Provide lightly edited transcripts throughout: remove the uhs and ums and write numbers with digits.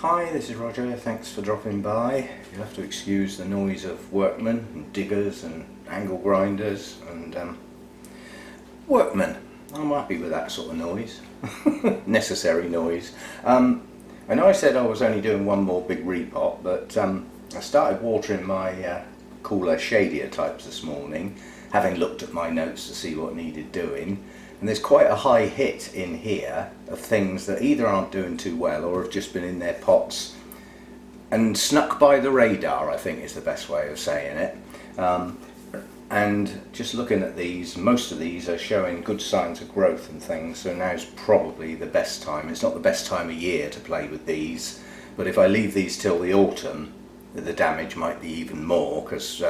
Hi, this is Roger. Thanks for dropping by. You'll have to excuse the noise of workmen and diggers and angle grinders and workmen. I'm happy with that sort of noise. Necessary noise. I know I said I was only doing one more big repot, but I started watering my cooler, shadier types this morning, having looked at my notes to see what needed doing. And there's quite a high hit in here of things that either aren't doing too well or have just been in their pots and snuck by the radar, I think is the best way of saying it. And just looking at these, most of these are showing good signs of growth and things, so now's probably the best time. It's not the best time of year to play with these, but if I leave these till the autumn, the damage might be even more, because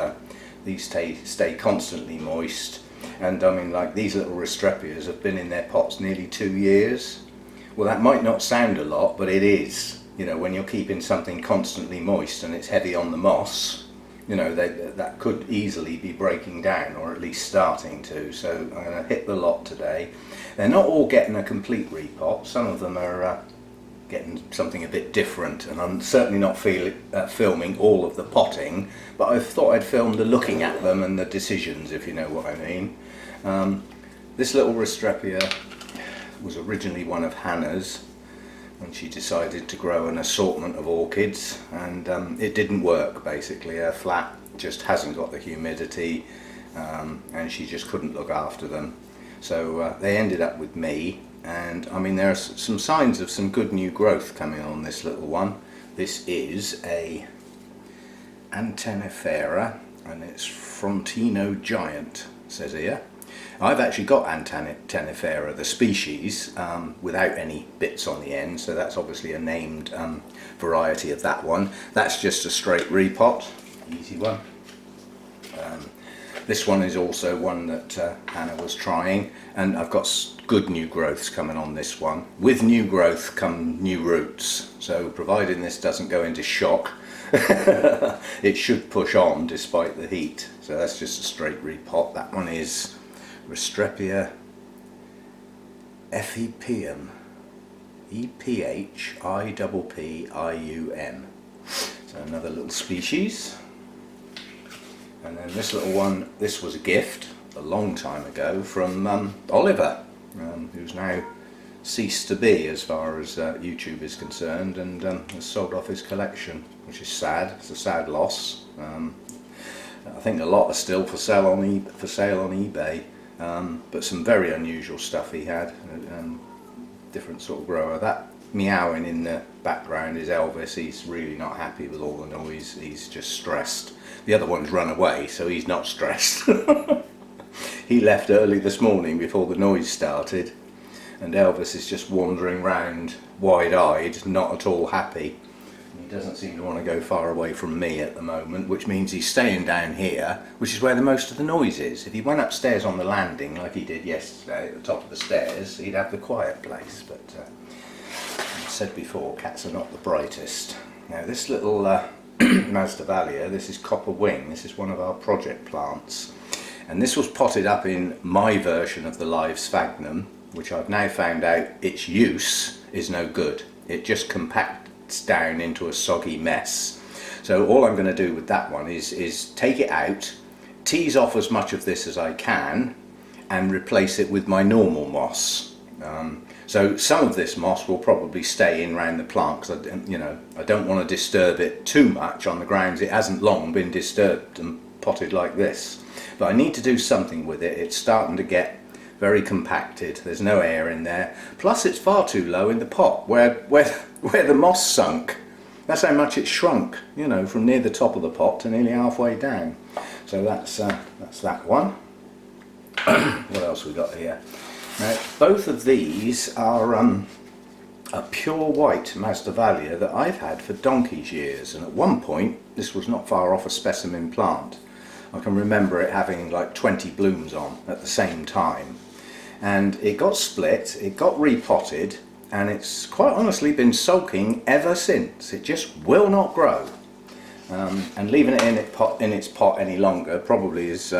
these stay constantly moist. And I mean, like, these little Restrepias have been in their pots nearly 2 years. Well, that might not sound a lot, but it is. You know, when you're keeping something constantly moist and it's heavy on the moss, you know, that could easily be breaking down, or at least starting to. So I'm going to hit the lot today. They're not all getting a complete repot. Some of them are getting something a bit different, and I'm certainly not filming all of the potting, but I thought I'd film the looking at them and the decisions, if you know what I mean. This little Restrepia was originally one of Hannah's when she decided to grow an assortment of orchids, and it didn't work basically. Her flat just hasn't got the humidity, and she just couldn't look after them. So they ended up with me. And I mean, there are some signs of some good new growth coming on this little one. This is a Antennifera, and it's Frontino Giant, says here. I've actually got Antennifera, the species, without any bits on the end, so that's obviously a named variety of that one. That's just a straight repot, easy one. This one is also one that Hannah was trying, and I've got good new growths coming on this one. With new growth come new roots, so providing this doesn't go into shock, it should push on despite the heat. So that's just a straight repot. That one is Restrepia Epippium, Ephipppium. So another little species. And then this little one, this was a gift a long time ago from Oliver, who's now ceased to be as far as YouTube is concerned, and has sold off his collection, which is sad. It's a sad loss. I think a lot are still for sale on eBay, but some very unusual stuff he had. Different sort of grower. That meowing in the background is Elvis. He's really not happy with all the noise. He's just stressed. The other one's run away, so he's not stressed. He left early this morning before the noise started, and Elvis is just wandering round wide-eyed, not at all happy. He doesn't seem to want to go far away from me at the moment, which means he's staying down here, which is where the most of the noise is. If he went upstairs on the landing like he did yesterday at the top of the stairs, he'd have the quiet place. But as I said before, cats are not the brightest. Now this little Masdevallia, this is Copper Wing. This is one of our project plants, and this was potted up in my version of the live sphagnum, which I've now found out its use is no good. It just compacts down into a soggy mess. So all I'm going to do with that one is take it out, tease off as much of this as I can, and replace it with my normal moss. So some of this moss will probably stay in around the plant, because I don't want to disturb it too much on the grounds it hasn't long been disturbed and potted like this. But I need to do something with it. It's starting to get very compacted. There's no air in there. Plus it's far too low in the pot where the moss sunk. That's how much it shrunk, you know, from near the top of the pot to nearly halfway down. So that's that one. What else we got here? Now, both of these are a pure white Masdevallia that I've had for donkey's years, and at one point this was not far off a specimen plant. I can remember it having like 20 blooms on at the same time, and it got split, it got repotted, and it's quite honestly been sulking ever since. It just will not grow, and leaving it in its pot any longer probably is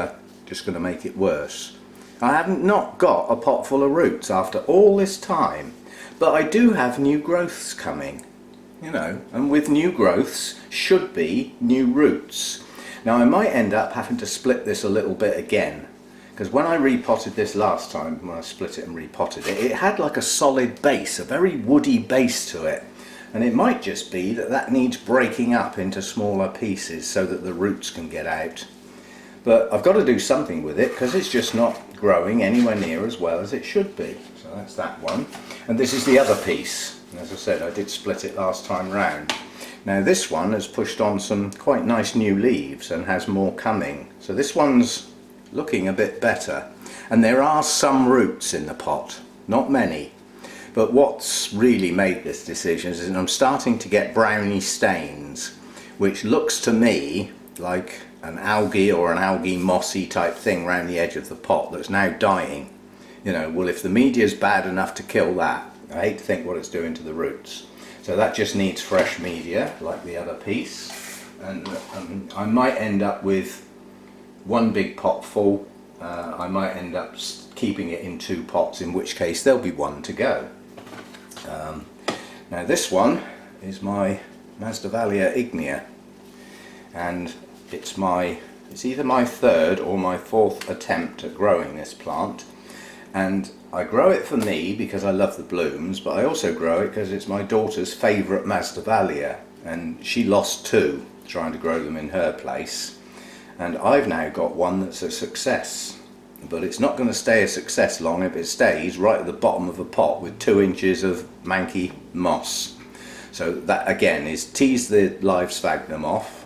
just going to make it worse. I haven't not got a pot full of roots after all this time, but I do have new growths coming. you know, and with new growths should be new roots. Now I might end up having to split this a little bit again, because when I repotted this last time, when I split it and repotted it, it had like a solid base, a very woody base to it. And it might just be that that needs breaking up into smaller pieces so that the roots can get out. But I've got to do something with it because it's just not growing anywhere near as well as it should be. So that's that one. And this is the other piece. And as I said, I did split it last time round. Now this one has pushed on some quite nice new leaves and has more coming. So this one's looking a bit better. And there are some roots in the pot, not many. But what's really made this decision is that I'm starting to get browny stains, which looks to me like an algae or an algae mossy type thing around the edge of the pot that's now dying. You know, well, if the media's bad enough to kill that, I hate to think what it's doing to the roots. So that just needs fresh media, like the other piece. And I might end up with one big pot full. I might end up keeping it in 2 pots, in which case there'll be 1 to go. Now this one is my Masdevallia ignea, and it's either my 3rd or my 4th attempt at growing this plant, and I grow it for me because I love the blooms, but I also grow it because it's my daughter's favourite Masdevallia, and she lost 2 trying to grow them in her place, and I've now got one that's a success. But it's not going to stay a success long if it stays right at the bottom of a pot with 2 inches of manky moss. So that again is tease the live sphagnum off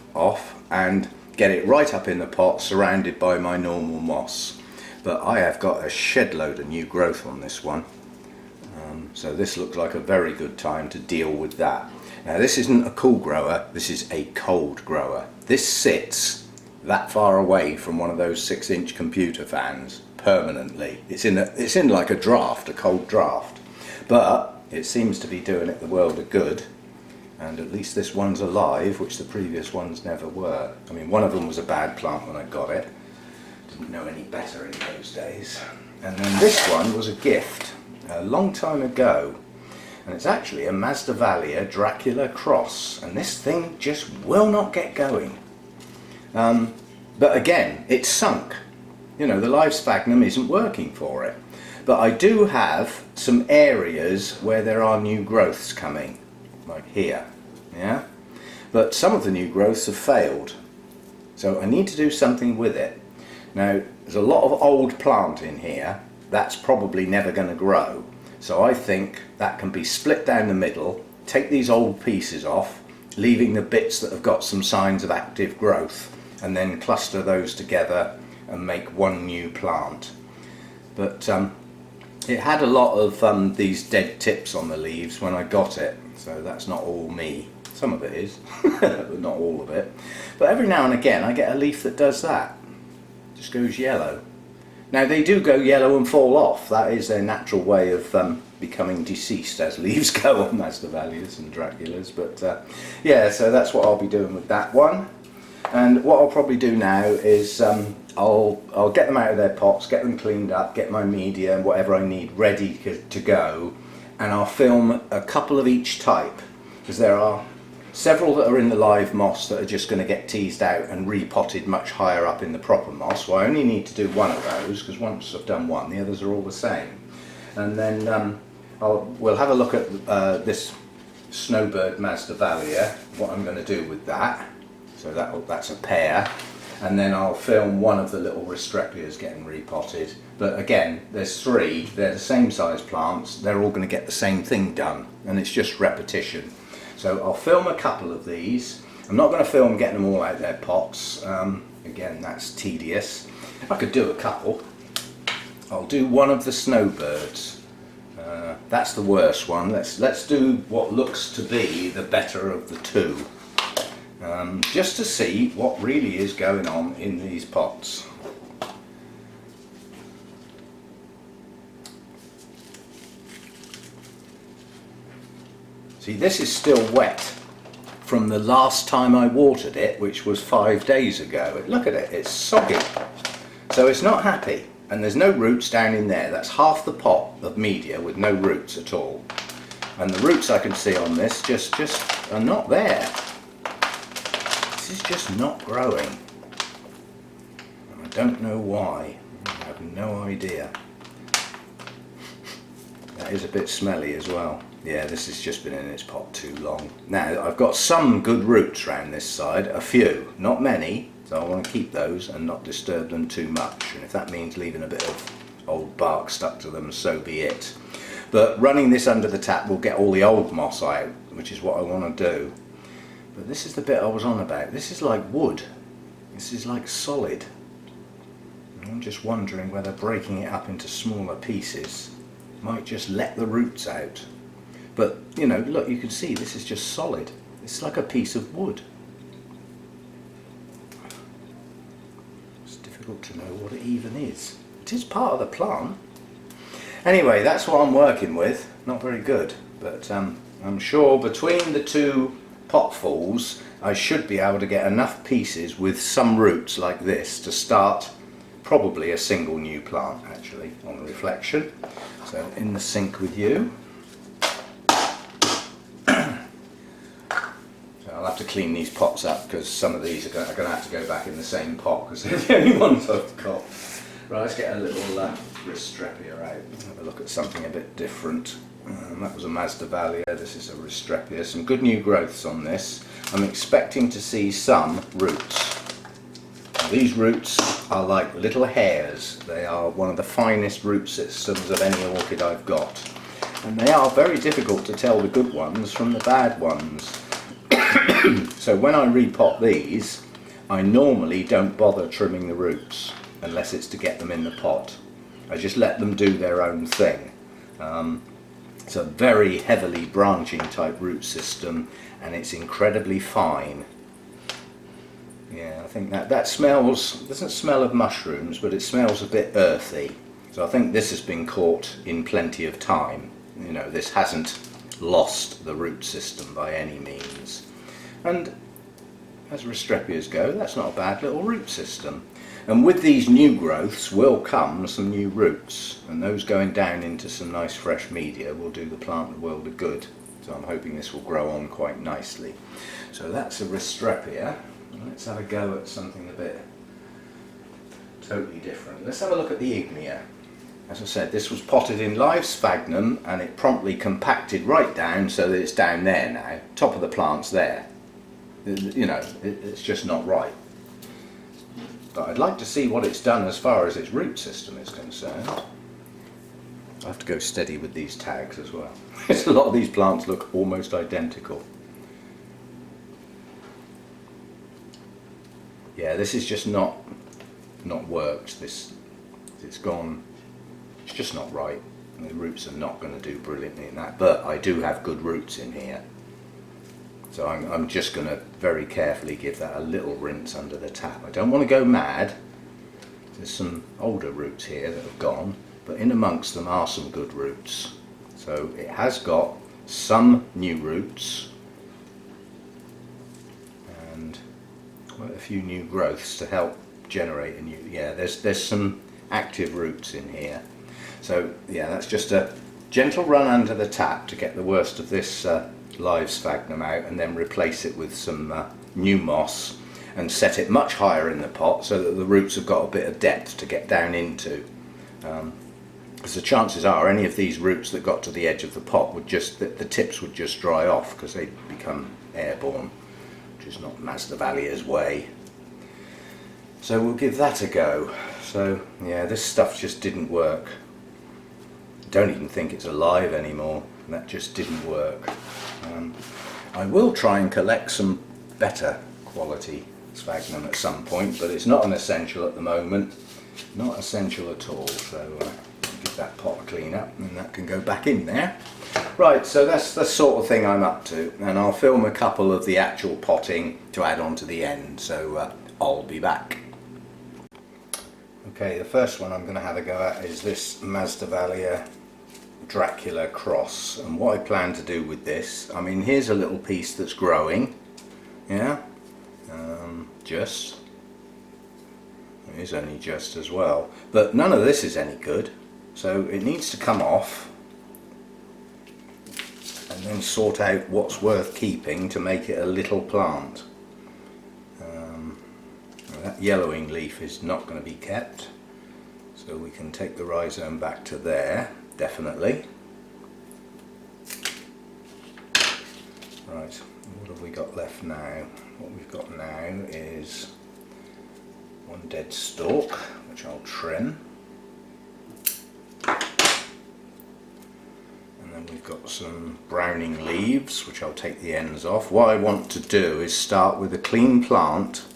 and get it right up in the pot surrounded by my normal moss. But I have got a shed load of new growth on this one. So this looks like a very good time to deal with that. Now this isn't a cool grower, this is a cold grower. This sits that far away from one of those 6-inch computer fans permanently. It's in like a draft, a cold draft, but it seems to be doing it the world of good, and at least this one's alive, which the previous ones never were. I mean, one of them was a bad plant when I got it, didn't know any better in those days, and then this one was a gift a long time ago, and it's actually a Masdevallia Dracula cross, and this thing just will not get going. But again, it's sunk. You know, the live sphagnum isn't working for it. But I do have some areas where there are new growths coming, like here, yeah? But some of the new growths have failed. So I need to do something with it. Now, there's a lot of old plant in here. That's probably never going to grow. So I think that can be split down the middle, take these old pieces off, leaving the bits that have got some signs of active growth, and then cluster those together and make one new plant. But it had a lot of these dead tips on the leaves when I got it, so that's not all me. Some of it is, but not all of it. But every now and again I get a leaf that does that, just goes yellow. Now they do go yellow and fall off, that is their natural way of becoming deceased as leaves go on Masdevallias and Draculas, but yeah, so that's what I'll be doing with that one. And what I'll probably do now is I'll get them out of their pots, get them cleaned up, get my media and whatever I need ready to go, and I'll film a couple of each type, because there are several that are in the live moss that are just going to get teased out and repotted much higher up in the proper moss. Well, I only need to do one of those, because once I've done one, the others are all the same. And then we'll have a look at this Snowbird Masdevallia, what I'm going to do with that. So that's a pair, and then I'll film one of the little Restrepias getting repotted. But again, there's 3, they're the same size plants, they're all going to get the same thing done, and it's just repetition. So I'll film a couple of these. I'm not going to film getting them all out their pots, again that's tedious. I could do a couple. I'll do one of the Snowbirds. That's the worst one. Let's do what looks to be the better of the 2. Just to see what really is going on in these pots. See, this is still wet from the last time I watered it, which was 5 days ago. Look at it, it's soggy. So it's not happy, and there's no roots down in there. That's half the pot of media with no roots at all. And the roots I can see on this just are not there. This is just not growing. And I don't know why. I have no idea. That is a bit smelly as well. Yeah, this has just been in its pot too long. Now, I've got some good roots around this side, a few, not many, so I want to keep those and not disturb them too much. And if that means leaving a bit of old bark stuck to them, so be it. But running this under the tap will get all the old moss out, which is what I want to do. But this is the bit I was on about. This is like wood. This is like solid. And I'm just wondering whether breaking it up into smaller pieces might just let the roots out. But, you know, look, you can see this is just solid. It's like a piece of wood. It's difficult to know what it even is. It is part of the plant. Anyway, that's what I'm working with. Not very good, but I'm sure between the two potfuls I should be able to get enough pieces with some roots like this to start probably a single new plant, actually, on reflection. So in the sink with you. I'll have to clean these pots up because some of these are going to have to go back in the same pot because they're the only ones I've got. Right, let's get a little Restrepia out. Have a look at something a bit different. That was a Masdevallia, this is a Restrepia. Some good new growths on this. I'm expecting to see some roots. Now, these roots are like little hairs. They are one of the finest root systems of any orchid I've got. And they are very difficult to tell the good ones from the bad ones. So when I repot these, I normally don't bother trimming the roots unless it's to get them in the pot. I just let them do their own thing. It's a very heavily branching type root system and it's incredibly fine. Yeah, I think that smells, doesn't smell of mushrooms, but it smells a bit earthy. So I think this has been caught in plenty of time. You know, this hasn't lost the root system by any means. And as Restrepias go, that's not a bad little root system. And with these new growths will come some new roots, and those going down into some nice fresh media will do the plant the world of good. So I'm hoping this will grow on quite nicely. So that's a Restrepia. Let's have a go at something a bit totally different. Let's have a look at the Ignia. As I said, this was potted in live sphagnum and it promptly compacted right down so that it's down there now. Top of the plant's there. You know, it's just not right. But I'd like to see what it's done as far as its root system is concerned. I have to go steady with these tags as well. A lot of these plants look almost identical. Yeah, this is just not worked. It's gone. It's just not right. And the roots are not going to do brilliantly in that. But I do have good roots in here. So I'm just going to very carefully give that a little rinse under the tap. I don't want to go mad. There's some older roots here that have gone, but in amongst them are some good roots. So it has got some new roots and quite a few new growths to help generate a new, yeah, there's some active roots in here. So yeah, that's just a gentle run under the tap to get the worst of this live sphagnum out, and then replace it with some new moss and set it much higher in the pot so that the roots have got a bit of depth to get down into. Because the chances are any of these roots that got to the edge of the pot would just, the tips would just dry off because they'd become airborne, which is not Masdevallia's way. So we'll give that a go. So yeah, this stuff just didn't work. Don't even think it's alive anymore. That just didn't work. I will try and collect some better quality sphagnum at some point, but it's not an essential at the moment. Not essential at all. So give that pot a clean up and that can go back in there. Right, so that's the sort of thing I'm up to, and I'll film a couple of the actual potting to add on to the end, so I'll be back. Okay, the first one I'm going to have a go at is this Masdevallia Dracula cross, and what I plan to do with this, I mean, here's a little piece that's growing, yeah, just, it is only just as well, but none of this is any good, so it needs to come off, and and then sort out what's worth keeping to make it a little plant. That yellowing leaf is not going to be kept, so we can take the rhizome back to there, definitely. Right, what have we got left now? What we've got now is one dead stalk, which I'll trim. And then we've got some browning leaves, which I'll take the ends off. What I want to do is start with a clean plant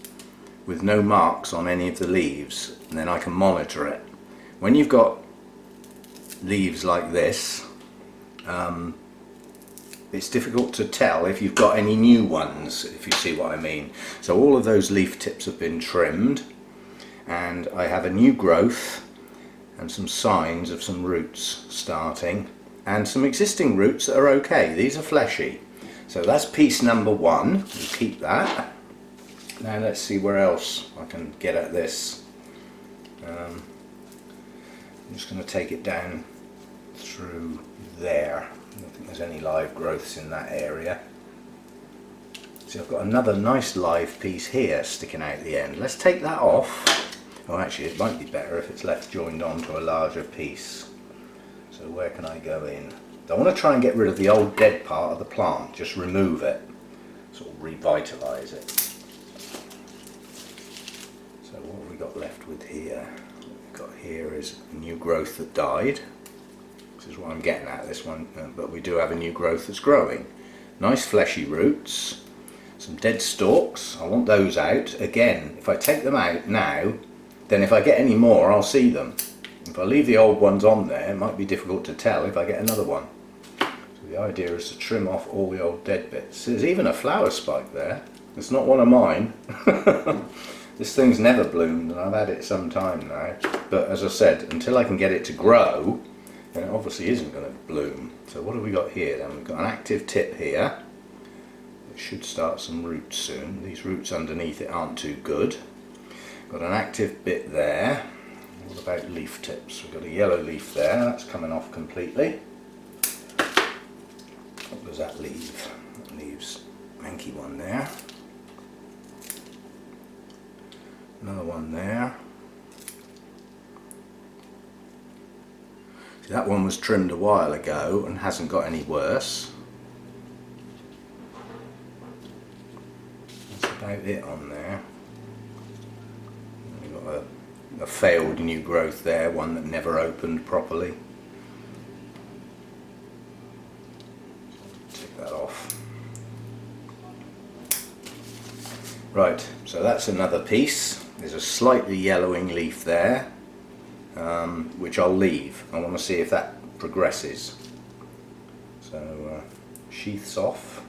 with no marks on any of the leaves, and then I can monitor it. When you've got leaves like this, it's difficult to tell if you've got any new ones, if you see what I mean. So all of those leaf tips have been trimmed, and I have a new growth and some signs of some roots starting, and some existing roots that are okay. These are fleshy. So that's piece number one. We'll keep that. Now let's see where else I can get at this. I'm just going to take it down through there. I don't think there's any live growths in that area. See, I've got another nice live piece here sticking out the end. Let's take that off. Oh, actually it might be better if it's left joined onto a larger piece. So where can I go in? I want to try and get rid of the old dead part of the plant, just remove it, sort of revitalise it. So what have we got left with here? What we've got here is a new growth that died. This is what I'm getting at, this one, but we do have a new growth that's growing. Nice fleshy roots, some dead stalks. I want those out. Again, if I take them out now, then if I get any more I'll see them. If I leave the old ones on there, it might be difficult to tell if I get another one. So the idea is to trim off all the old dead bits. There's even a flower spike there. It's not one of mine. This thing's never bloomed, and I've had it some time now. But as I said, until I can get it to grow, then it obviously isn't going to bloom. So what have we got here then? We've got an active tip here. It should start some roots soon. These roots underneath it aren't too good. Got an active bit there. What about leaf tips? We've got a yellow leaf there. That's coming off completely. What does that leave? That leaves a manky one there. Another one there. See, that one was trimmed a while ago and hasn't got any worse. That's about it on there. We've got a failed new growth there, one that never opened properly. Take that off. Right, so that's another piece. There's a slightly yellowing leaf there, which I'll leave. I want to see if that progresses. So sheaths off,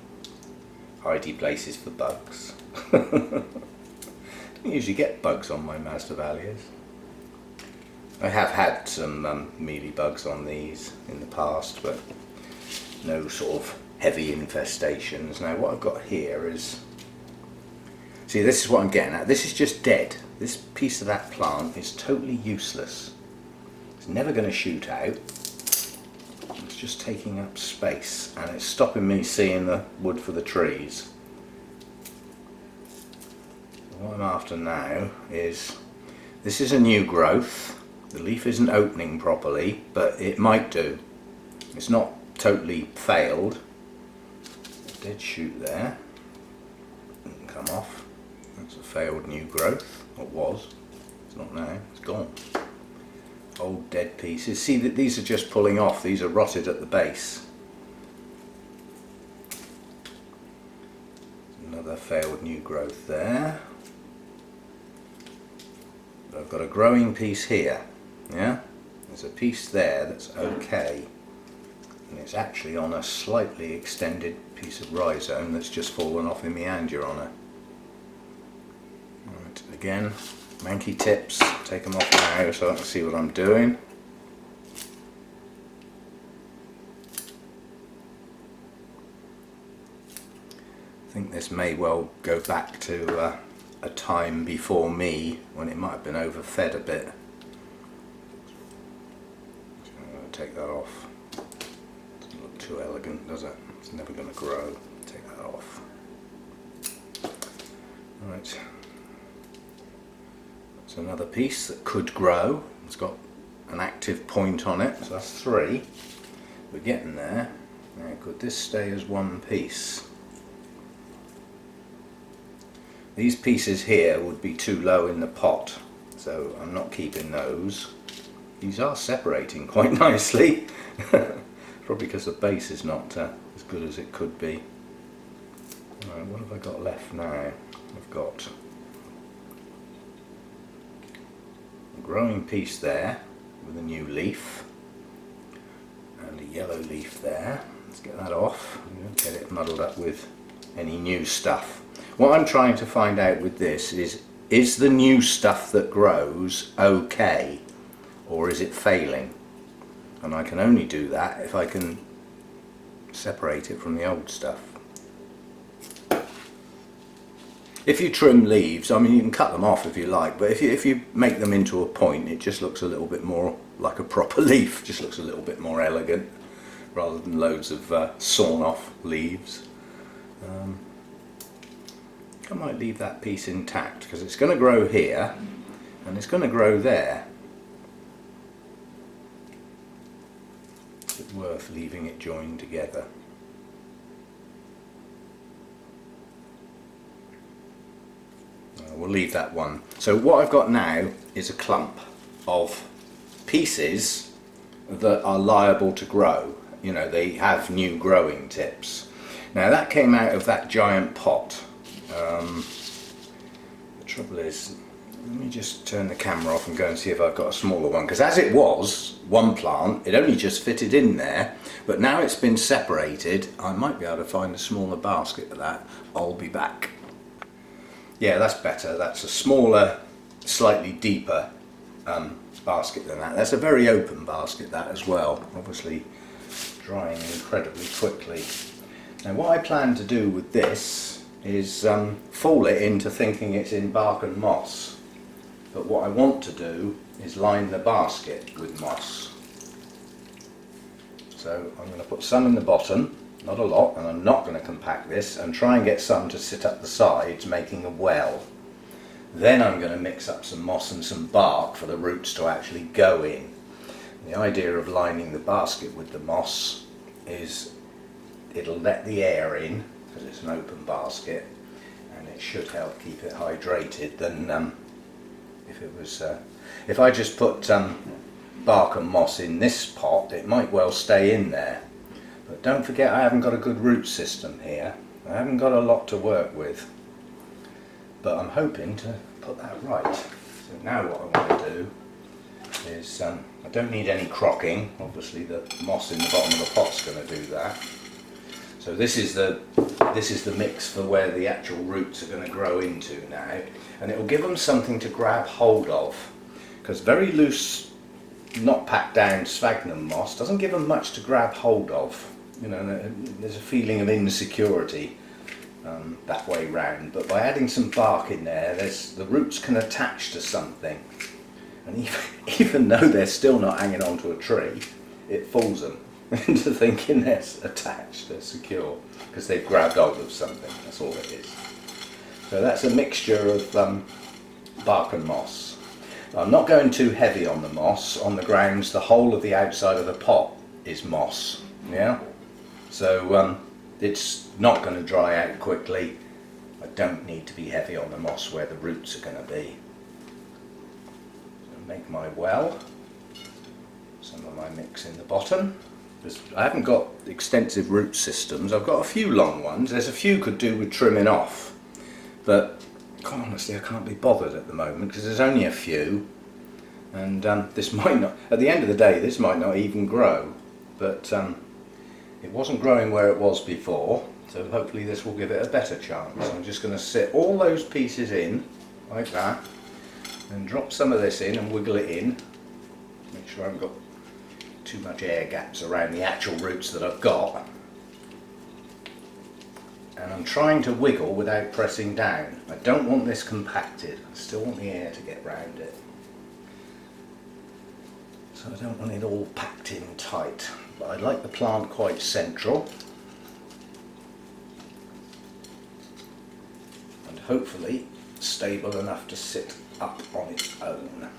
hidey places for bugs. Don't usually get bugs on my Masdevallias. I have had some mealy bugs on these in the past, but no sort of heavy infestations. Now what I've got here is, see, this is what I'm getting at. This is just dead. This piece of that plant is totally useless. It's never going to shoot out. It's just taking up space, and it's stopping me seeing the wood for the trees. What I'm after now is, this is a new growth. The leaf isn't opening properly, but it might do. It's not totally failed. A dead shoot there. It can come off. That's a failed new growth. It was. It's not now. It's gone. Old dead pieces. See that these are just pulling off. These are rotted at the base. Another failed new growth there. But I've got a growing piece here. Yeah? There's a piece there that's okay. And it's actually on a slightly extended piece of rhizome that's just fallen off in meander on it. Right, again, manky tips, take them off now so I can see what I'm doing. I think this may well go back to a time before me when it might have been overfed a bit. So I'm going to take that off. Doesn't look too elegant, does it? It's never going to grow. Take that off. Right. That's another piece that could grow. It's got an active point on it, so that's 3. We're getting there. Now, could this stay as one piece? These pieces here would be too low in the pot, so I'm not keeping those. These are separating quite nicely. Probably because the base is not as good as it could be. Right, what have I got left now? I've got a growing piece there with a new leaf and a yellow leaf there. Let's get that off. Get it muddled up with any new stuff. What I'm trying to find out with this is the new stuff that grows okay, or is it failing? And I can only do that if I can separate it from the old stuff. If you trim leaves, I mean, you can cut them off if you like, but if you make them into a point, it just looks a little bit more like a proper leaf. Just looks a little bit more elegant, rather than loads of sawn off leaves. I might leave that piece intact because it's going to grow here and it's going to grow there. It's worth leaving it joined together. We'll leave that one. So what I've got now is a clump of pieces that are liable to grow. You know, they have new growing tips. Now that came out of that giant pot. The trouble is, let me just turn the camera off and go and see if I've got a smaller one, because as it was one plant, it only just fitted in there, but now it's been separated. I might be able to find a smaller basket for that. I'll be back. Yeah, that's better. That's a smaller, slightly deeper basket than that. That's a very open basket, that as well, obviously drying incredibly quickly. Now what I plan to do with this is fool it into thinking it's in bark and moss, but what I want to do is line the basket with moss. So I'm going to put some in the bottom, not a lot, and I'm not going to compact this, and try and get some to sit up the sides making a well. Then I'm going to mix up some moss and some bark for the roots to actually go in. The idea of lining the basket with the moss is it'll let the air in, because it's an open basket, and it should help keep it hydrated than if I just put bark and moss in this pot, it might well stay in there. But don't forget, I haven't got a good root system here. I haven't got a lot to work with, but I'm hoping to put that right. So now what I want to do is, I don't need any crocking. Obviously the moss in the bottom of the pot's going to do that. So this is the mix for where the actual roots are going to grow into now, and it will give them something to grab hold of, because very loose, not packed down sphagnum moss doesn't give them much to grab hold of. You know, there's a feeling of insecurity that way round, but by adding some bark in there, the roots can attach to something, and even though they're still not hanging onto a tree, it fools them into thinking they're attached, they're secure, because they've grabbed hold of something. That's all it is. So that's a mixture of bark and moss. I'm not going too heavy on the moss, on the grounds the whole of the outside of the pot is moss. Yeah, so it's not going to dry out quickly. I don't need to be heavy on the moss where the roots are going to be. So make my well, some of my mix in the bottom. I haven't got extensive root systems. I've got a few long ones. There's a few could do with trimming off, but honestly I can't be bothered at the moment because there's only a few, and this might not, at the end of the day, this might not even grow, but it wasn't growing where it was before, so hopefully this will give it a better chance. I'm just going to sit all those pieces in like that and drop some of this in and wiggle it in, make sure I haven't got too much air gaps around the actual roots that I've got, and I'm trying to wiggle without pressing down. I don't want this compacted, I still want the air to get round it, so I don't want it all packed in tight, but I like the plant quite central, hopefully stable enough to sit up on its own.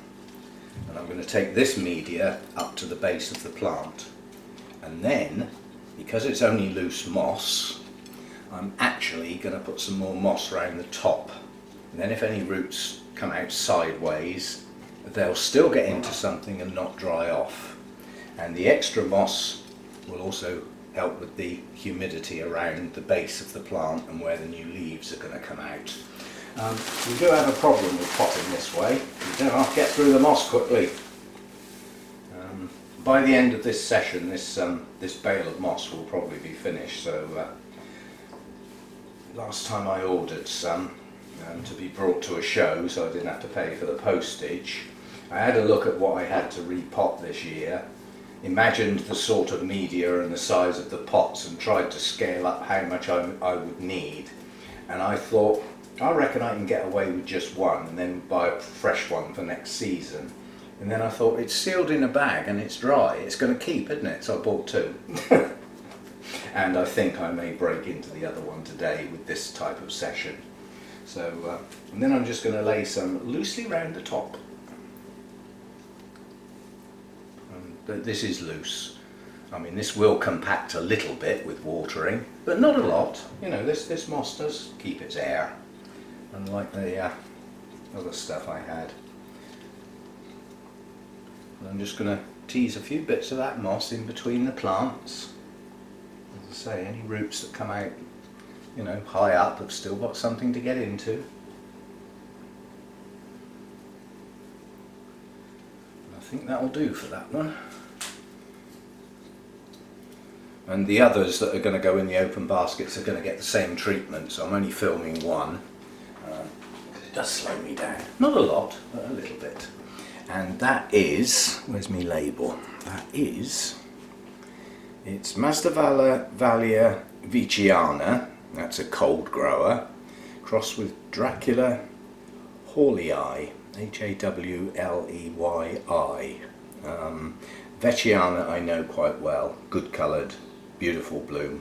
And I'm going to take this media up to the base of the plant, and then, because it's only loose moss, I'm actually going to put some more moss around the top, and then if any roots come out sideways, they'll still get into something and not dry off. And the extra moss will also help with the humidity around the base of the plant and where the new leaves are going to come out. We do have a problem with potting this way. You don't have to get through the moss quickly. By the end of this session, this bale of moss will probably be finished. So last time I ordered some to be brought to a show, so I didn't have to pay for the postage. I had a look at what I had to repot this year, imagined the sort of media and the size of the pots, and tried to scale up how much I would need. And I thought, I reckon I can get away with just one and then buy a fresh one for next season. And then I thought, it's sealed in a bag and it's dry, it's going to keep, isn't it? So I bought two. And I think I may break into the other one today with this type of session. So, and then I'm just going to lay some loosely round the top. This is loose. I mean, this will compact a little bit with watering, but not a lot. You know, this moss does keep its air, unlike the other stuff I had. And I'm just going to tease a few bits of that moss in between the plants. As I say, any roots that come out, you know, high up have still got something to get into. I think that'll do for that one. And the others that are going to go in the open baskets are going to get the same treatment, so I'm only filming one. It does slow me down. Not a lot, but a little bit. And that is, where's my label? That is, it's Masdevallia Veitchiana, that's a cold grower, crossed with Dracula Hawleyi, Hawleyi. Veitchiana I know quite well, good coloured, beautiful bloom.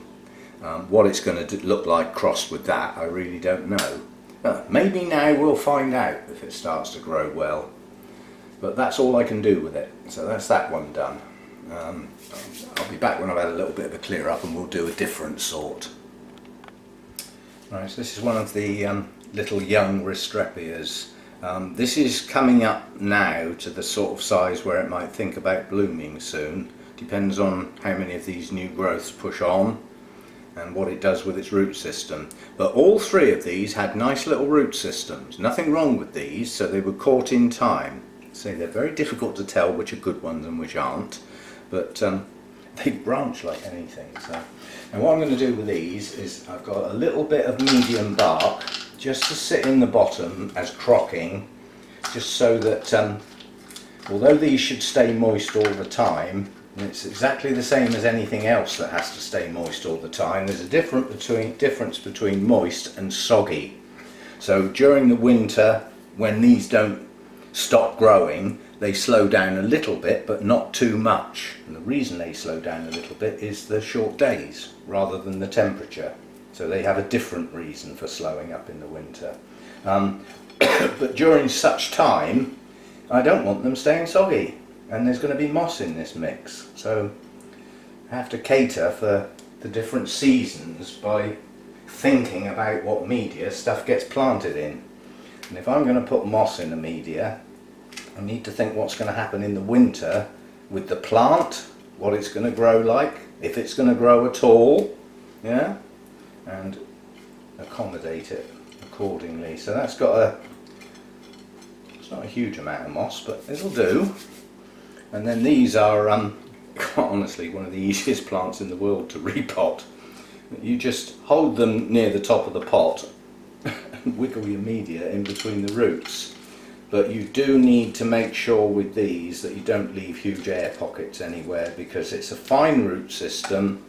What it's going to look like crossed with that, I really don't know. Maybe now we'll find out if it starts to grow well. But that's all I can do with it. So that's that one done. I'll be back when I've had a little bit of a clear up and we'll do a different sort. Right, so this is one of the little young Restrepias. This is coming up now to the sort of size where it might think about blooming soon. Depends on how many of these new growths push on and what it does with its root system. But all three of these had nice little root systems. Nothing wrong with these, so they were caught in time. So they're very difficult to tell which are good ones and which aren't, but they branch like anything. So, and what I'm going to do with these is I've got a little bit of medium bark just to sit in the bottom as crocking, just so that although these should stay moist all the time, and it's exactly the same as anything else that has to stay moist all the time, there's a difference between moist and soggy. So during the winter, when these don't stop growing, they slow down a little bit, but not too much. And the reason they slow down a little bit is the short days rather than the temperature. So they have a different reason for slowing up in the winter. But during such time, I don't want them staying soggy, and there's going to be moss in this mix. So I have to cater for the different seasons by thinking about what media stuff gets planted in. And if I'm going to put moss in the media, I need to think what's going to happen in the winter with the plant, what it's going to grow like, if it's going to grow at all, yeah, and accommodate it accordingly. So that's got it's not a huge amount of moss, but it'll do. And then these are, quite honestly, one of the easiest plants in the world to repot. You just hold them near the top of the pot and wiggle your media in between the roots. But you do need to make sure with these that you don't leave huge air pockets anywhere, because it's a fine root system,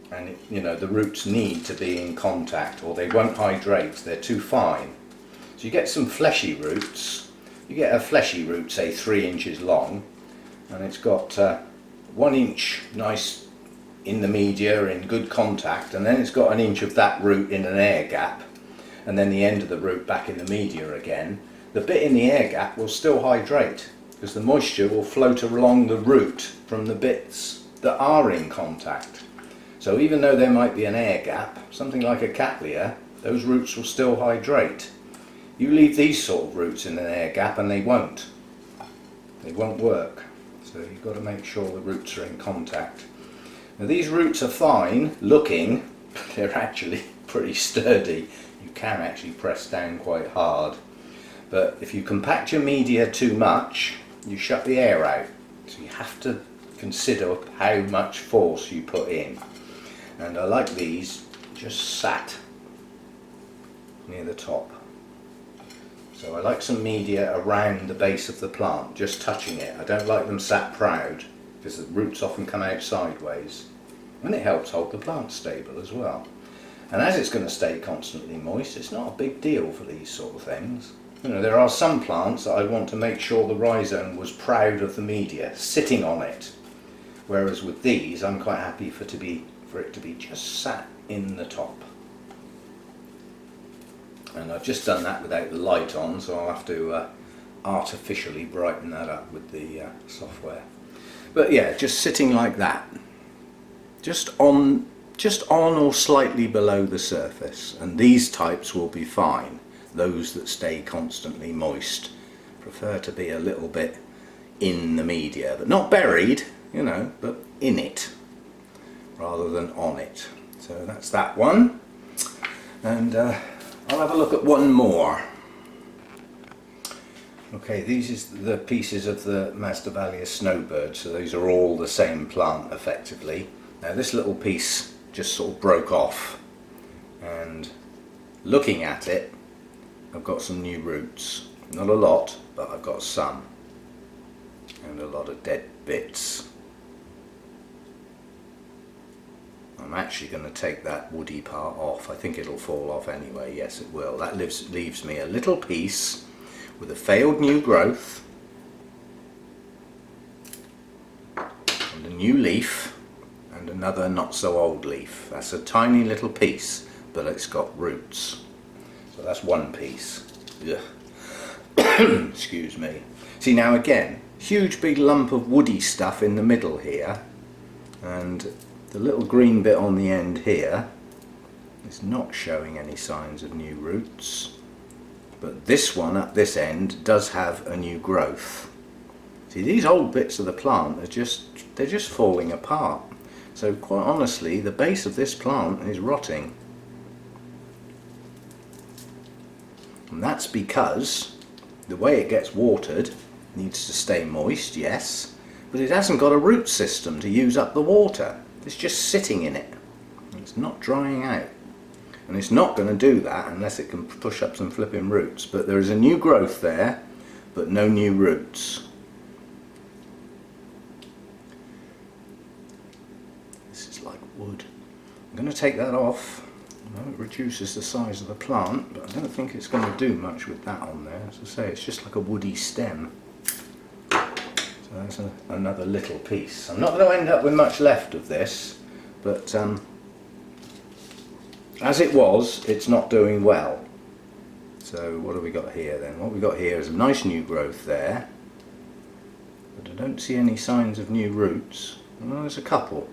and you know, the roots need to be in contact or they won't hydrate, they're too fine. So you get some fleshy roots. You get a fleshy root, say 3 inches long, and it's got 1 inch nice in the media in good contact, and then it's got an inch of that root in an air gap, and then the end of the root back in the media again, the bit in the air gap will still hydrate because the moisture will float along the root from the bits that are in contact. So even though there might be an air gap, something like a cattleya, those roots will still hydrate. You leave these sort of roots in an air gap and they won't work. So you've got to make sure the roots are in contact. Now these roots are fine looking, but they're actually pretty sturdy. You can actually press down quite hard. But if you compact your media too much, you shut the air out. So you have to consider how much force you put in. And I like these just sat near the top. So I like some media around the base of the plant, just touching it. I don't like them sat proud because the roots often come out sideways, and it helps hold the plant stable as well. And as it's going to stay constantly moist, it's not a big deal for these sort of things. You know, there are some plants that I want to make sure the rhizome was proud of the media, sitting on it. Whereas with these, I'm quite happy for it to be just sat in the top. And I've just done that without the light on, so I'll have to artificially brighten that up with the software. But yeah, just sitting like that, just on or slightly below the surface, and these types will be fine. Those that stay constantly moist prefer to be a little bit in the media, but not buried, you know, but in it rather than on it. So that's that one, and I'll have a look at one more. Okay, these is the pieces of the Masdevallia snowbird, so these are all the same plant effectively. Now this little piece just sort of broke off, and looking at it, I've got some new roots. Not a lot, but I've got some, and a lot of dead bits. I'm actually going to take that woody part off. I think it'll fall off anyway. Yes, it will. That leaves me a little piece with a failed new growth and a new leaf and another not so old leaf. That's a tiny little piece, but it's got roots. So that's one piece. Excuse me. See, now again, huge big lump of woody stuff in the middle here, and the little green bit on the end here is not showing any signs of new roots, but this one at this end does have a new growth. See, these old bits of the plant they're just falling apart. So quite honestly, the base of this plant is rotting. And that's because the way it gets watered needs to stay moist, yes, but it hasn't got a root system to use up the water. It's just sitting in it. It's not drying out. And it's not going to do that unless it can push up some flipping roots. But there is a new growth there, but no new roots. This is like wood. I'm going to take that off. I know it reduces the size of the plant, but I don't think it's going to do much with that on there. As I say, it's just like a woody stem. So that's another little piece. I'm not going to end up with much left of this, but as it was, it's not doing well. So what have we got here then? What we've got here is a nice new growth there, but I don't see any signs of new roots. Well, there's a couple.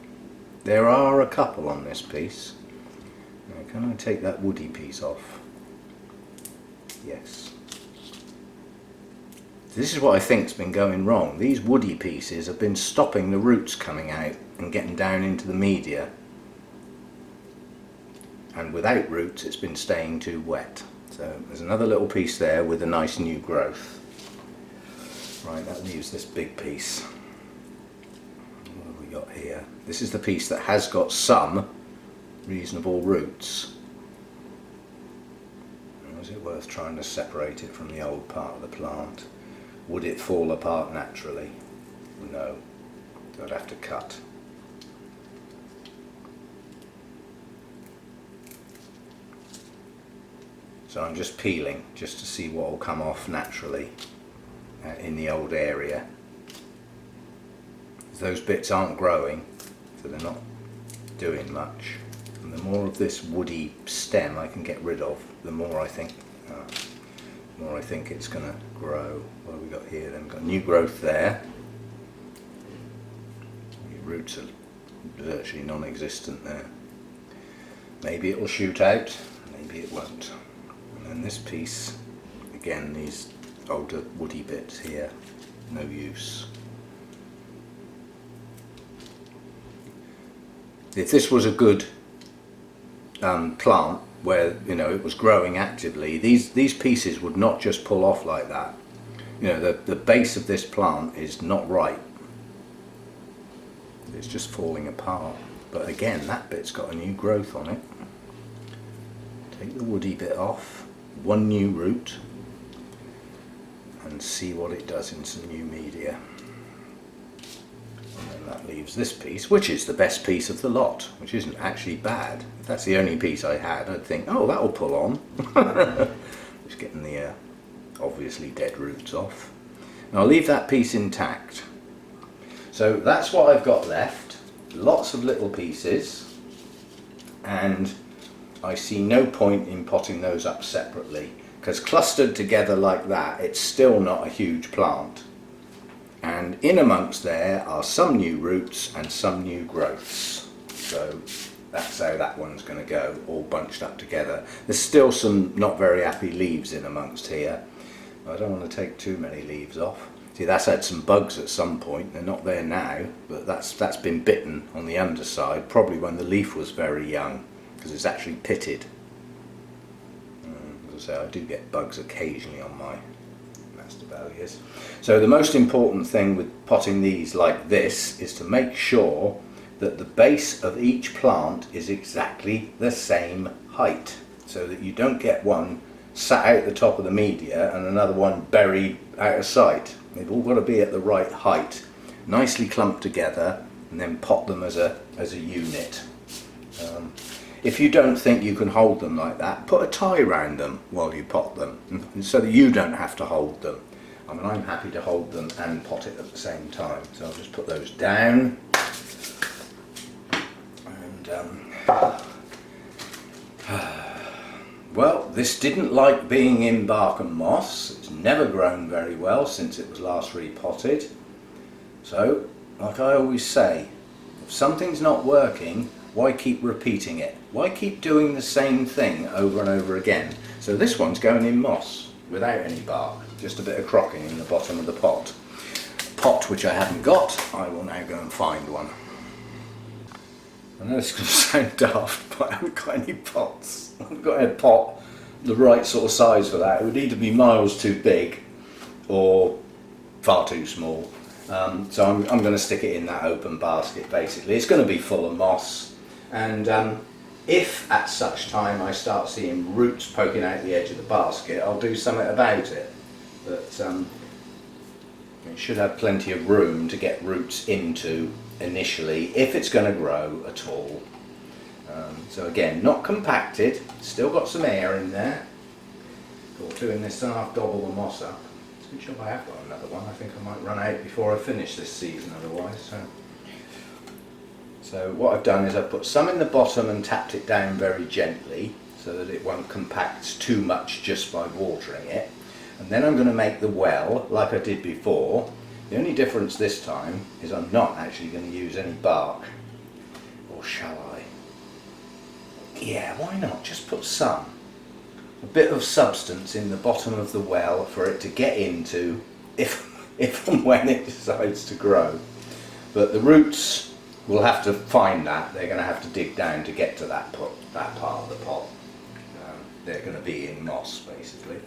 There are a couple on this piece. Now, can I take that woody piece off? Yes. This is what I think's been going wrong. These woody pieces have been stopping the roots coming out and getting down into the media. And without roots, it's been staying too wet. So there's another little piece there with a nice new growth. Right, that leaves this big piece. What have we got here? This is the piece that has got some reasonable roots. Is it worth trying to separate it from the old part of the plant? Would it fall apart naturally? No. I'd have to cut. So I'm just peeling just to see what will come off naturally in the old area. Those bits aren't growing, so they're not doing much. And the more of this woody stem I can get rid of, the more I think it's going to grow. What have we got here then? We've got new growth there. The roots are virtually non-existent there. Maybe it will shoot out, maybe it won't. And then this piece, again, these older woody bits here, no use. If this was a good plant where, you know, it was growing actively, these pieces would not just pull off like that. You know, the base of this plant is not right. It's just falling apart. But again, that bit's got a new growth on it. Take the woody bit off, one new root, and see what it does in some new media. And then that leaves this piece, which is the best piece of the lot, which isn't actually bad. If that's the only piece I had, I'd think, oh, that'll pull on. Just getting the obviously dead roots off. And I'll leave that piece intact. So that's what I've got left. Lots of little pieces, and I see no point in potting those up separately, because clustered together like that, it's still not a huge plant. And in amongst there are some new roots and some new growths. So that's how that one's going to go, all bunched up together. There's still some not very happy leaves in amongst here. I don't want to take too many leaves off. See, that's had some bugs at some point. They're not there now, but that's been bitten on the underside, probably when the leaf was very young, because it's actually pitted. As I say, I do get bugs occasionally on my Masdevallias. So the most important thing with potting these like this is to make sure that the base of each plant is exactly the same height, so that you don't get one sat out the top of the media and another one buried out of sight. They've all got to be at the right height, nicely clumped together, and then pot them as a unit. If you don't think you can hold them like that, put a tie around them while you pot them, so that you don't have to hold them. I mean, I'm happy to hold them and pot it at the same time, so I'll just put those down. And well, this didn't like being in bark and moss. It's never grown very well since it was last repotted. So, like I always say, if something's not working, why keep repeating it? Why keep doing the same thing over and over again? So this one's going in moss without any bark, just a bit of crocking in the bottom of the pot. Pot which I haven't got, I will now go and find one. I know this is going to sound daft, but I haven't got any pots. I haven't got a pot the right sort of size for that. It would either be miles too big or far too small. So I'm going to stick it in that open basket basically. It's going to be full of moss, and if at such time I start seeing roots poking out the edge of the basket, I'll do something about it. But it should have plenty of room to get roots into initially, if it's going to grow at all. So again, not compacted, still got some air in there. Got doing this and I'll gobble the moss up. It's a good job I have got another one. I think I might run out before I finish this season otherwise. So what I've done is I've put some in the bottom and tapped it down very gently so that it won't compact too much just by watering it. And then I'm going to make the well like I did before. The only difference this time is I'm not actually going to use any bark. Or shall I? Yeah, why not? Just put some. A bit of substance in the bottom of the well for it to get into if and when it decides to grow. But the roots will have to find that. They're going to have to dig down to get to that part of the pot. They're going to be in moss basically.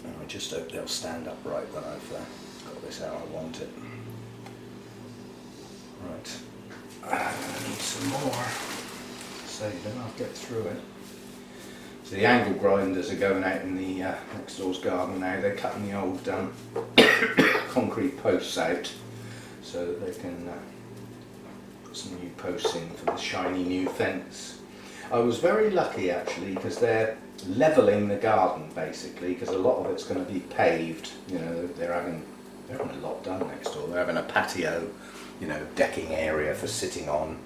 And I just hope they'll stand upright when I've got this how I want it. Right, I need some more. So you don't have to get through it. So the angle grinders are going out in the next door's garden now. They're cutting the old concrete posts out so that they can put some new posts in for the shiny new fence. I was very lucky actually, because they're levelling the garden basically, because a lot of it's going to be paved. You know, they're having a lot done next door. They're having a patio, you know, decking area for sitting on.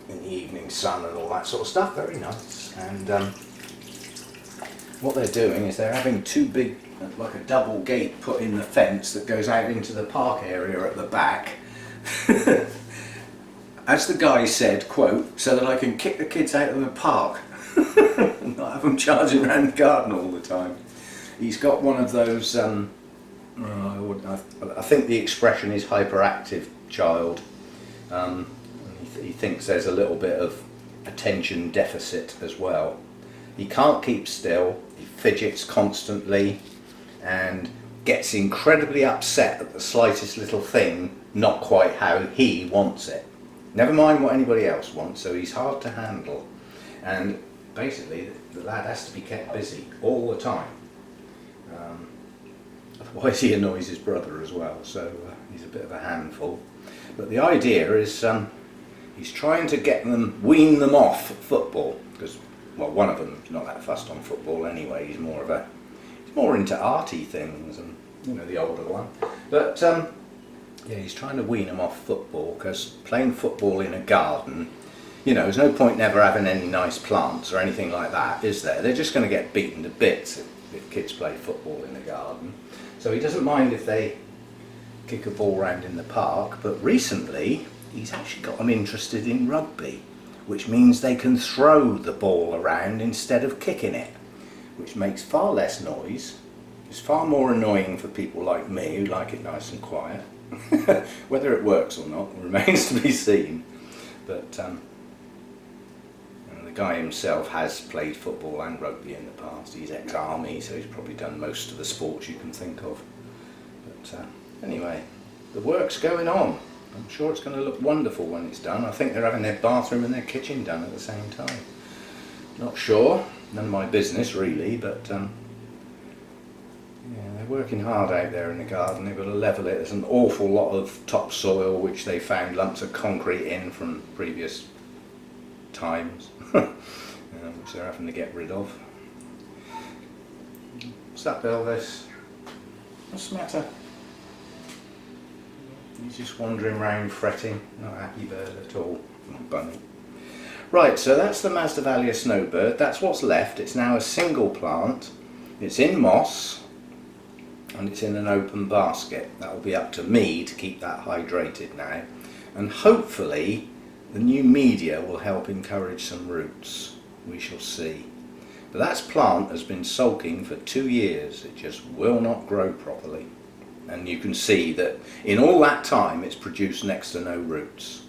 in the evening sun and all that sort of stuff. Very nice. And what they're doing is they're having two big, like a double gate put in the fence that goes out into the park area at the back. As the guy said, quote, so that I can kick the kids out of the park and not have them charging around the garden all the time. He's got one of those, I think the expression is hyperactive child. He thinks there's a little bit of attention deficit as well. He can't keep still, he fidgets constantly and gets incredibly upset at the slightest little thing not quite how he wants it. Never mind what anybody else wants, so he's hard to handle. And basically the lad has to be kept busy all the time. Otherwise he annoys his brother as well, so he's a bit of a handful. But the idea is he's trying to wean them off football, because, well, one of them's not that fussed on football anyway. He's more into arty things, and you know, the older one. But yeah, he's trying to wean them off football, because playing football in a garden, you know, there's no point never having any nice plants or anything like that, is there? They're just going to get beaten to bits if kids play football in the garden. So he doesn't mind if they kick a ball round in the park, but recently he's actually got them interested in rugby, which means they can throw the ball around instead of kicking it, which makes far less noise. It's far more annoying for people like me who like it nice and quiet. Whether it works or not remains to be seen. But the guy himself has played football and rugby in the past. He's ex-army, so he's probably done most of the sports you can think of. But anyway, the work's going on. I'm sure it's going to look wonderful when it's done. I think they're having their bathroom and their kitchen done at the same time. Not sure, none of my business really, but yeah, they're working hard out there in the garden. They've got to level it. There's an awful lot of topsoil which they found lumps of concrete in from previous times, which they're having to get rid of. What's that, Elvis? What's the matter? He's just wandering around fretting, not a happy bird at all. Bunny. Right, so that's the Masdevallia snowbird. That's what's left. It's now a single plant. It's in moss and it's in an open basket. That will be up to me to keep that hydrated now. And hopefully the new media will help encourage some roots. We shall see. But that plant has been sulking for 2 years. It just will not grow properly. And you can see that in all that time it's produced next to no roots.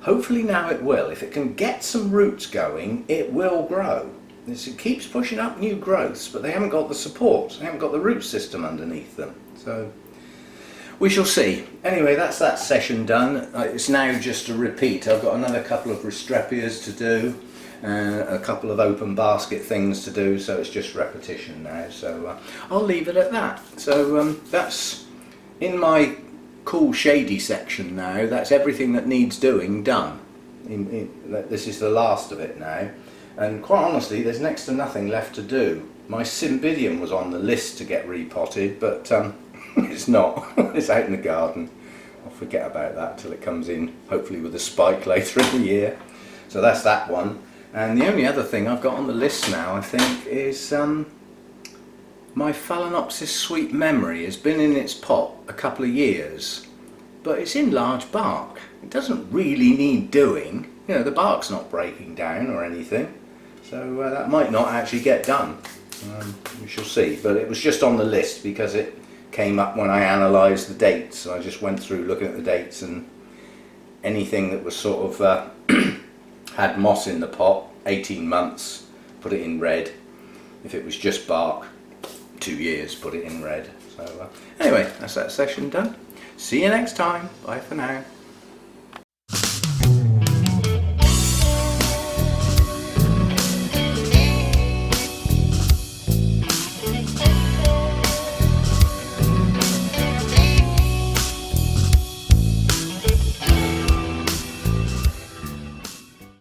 Hopefully now it will. If it can get some roots going, it will grow. It keeps pushing up new growths, but they haven't got the support. They haven't got the root system underneath them. So we shall see. Anyway, that's that session done. It's now just a repeat. I've got another couple of Restrepias to do, a couple of open basket things to do, so it's just repetition now. So I'll leave it at that. So that's in my cool shady section now. That's everything that needs doing done. This is the last of it now, and quite honestly there's next to nothing left to do. My Cymbidium was on the list to get repotted, but it's not. It's out in the garden. I'll forget about that till it comes in, hopefully with a spike later in the year. So that's that one. And the only other thing I've got on the list now, I think, is my Phalaenopsis Sweet Memory has been in its pot a couple of years, but it's in large bark. It doesn't really need doing. You know, the bark's not breaking down or anything, so that might not actually get done. We shall see, but it was just on the list because it came up when I analysed the dates. So I just went through looking at the dates, and anything that was sort of had moss in the pot, 18 months, put it in red. If it was just bark, 2 years, put it in red. So anyway, that's that session done. See you next time. Bye for now.